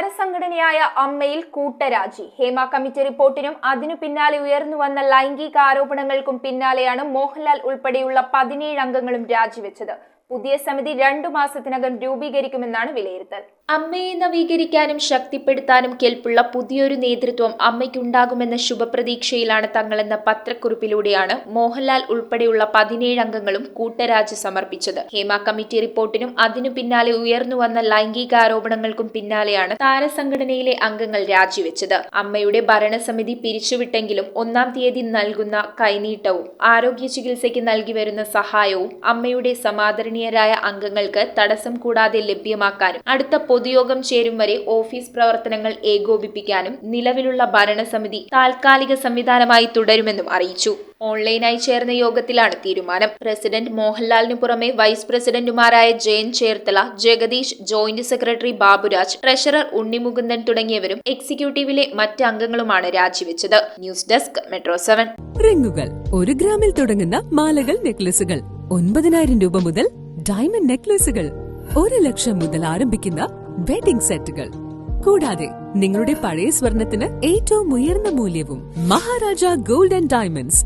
താരസംഘടനയായ അമ്മയിൽ കൂട്ടരാജി. ഹേമ കമ്മിറ്റി റിപ്പോർട്ടിനും അതിനു പിന്നാലെ ഉയർന്നുവന്ന ലൈംഗിക ആരോപണങ്ങൾക്കും പിന്നാലെയാണ് മോഹൻലാൽ ഉൾപ്പെടെയുള്ള 17 അംഗങ്ങളും രാജിവെച്ചത്. പുതിയ സമിതി 2 മാസത്തിനകം രൂപീകരിക്കുമെന്നാണ് വിലയിരുത്തൽ. അമ്മയെ നവീകരിക്കാനും ശക്തിപ്പെടുത്താനും കെൽപ്പുള്ള പുതിയൊരു നേതൃത്വം അമ്മയ്ക്കുണ്ടാകുമെന്ന ശുഭപ്രതീക്ഷയിലാണ് തങ്ങളെന്ന പത്രക്കുറിപ്പിലൂടെയാണ് മോഹൻലാൽ ഉൾപ്പെടെയുള്ള 17 അംഗങ്ങളും കൂട്ടരാജി സമർപ്പിച്ചത്. ഹേമ കമ്മിറ്റി റിപ്പോർട്ടിനും അതിനു പിന്നാലെ ഉയർന്നുവന്ന ലൈംഗിക ആരോപണങ്ങൾക്കും പിന്നാലെയാണ് താരസംഘടനയിലെ അംഗങ്ങൾ രാജിവെച്ചത്. അമ്മയുടെ ഭരണസമിതി പിരിച്ചുവിട്ടെങ്കിലും 1-ാം തീയതി നൽകുന്ന കൈനീട്ടവും ആരോഗ്യ ചികിത്സയ്ക്ക് നൽകി വരുന്ന സഹായവും അമ്മയുടെ സമാദരണീയരായ അംഗങ്ങൾക്ക് തടസ്സം കൂടാതെ ലഭ്യമാക്കാനും അടുത്ത പൊതുയോഗം ചേരും വരെ ഓഫീസ് പ്രവർത്തനങ്ങൾ ഏകോപിപ്പിക്കാനും നിലവിലുള്ള ഭരണസമിതി താൽക്കാലിക സംവിധാനമായി തുടരുമെന്നും അറിയിച്ചു. ഓൺലൈനായി ചേർന്ന യോഗത്തിലാണ് തീരുമാനം. പ്രസിഡന്റ് മോഹൻലാലിനു പുറമെ വൈസ് പ്രസിഡന്റുമാരായ Jayan Cherthala, Jagadish, joint secretary Baburaj, treasurer Unni Mukundan തുടങ്ങിയവരും എക്സിക്യൂട്ടീവിലെ മറ്റ് അംഗങ്ങളുമാണ് രാജിവെച്ചത്. News desk metro 7. റിങ്ങുകൾ 1 ഗ്രാമിൽ തുടങ്ങുന്ന മാലകൾ, നെക്ലസുകൾ 9,000 രൂപ മുതൽ ഡയമണ്ട് നെക്ലസുകൾ 1 ലക്ഷം മുതൽ ആരംഭിക്കുന്ന വെഡിംഗ് സെറ്റുകൾ. കൂടാതെ നിങ്ങളുടെ പഴയ സ്വർണത്തിന് ഏറ്റവും ഉയർന്ന മൂല്യവും. Maharaja gold and diamonds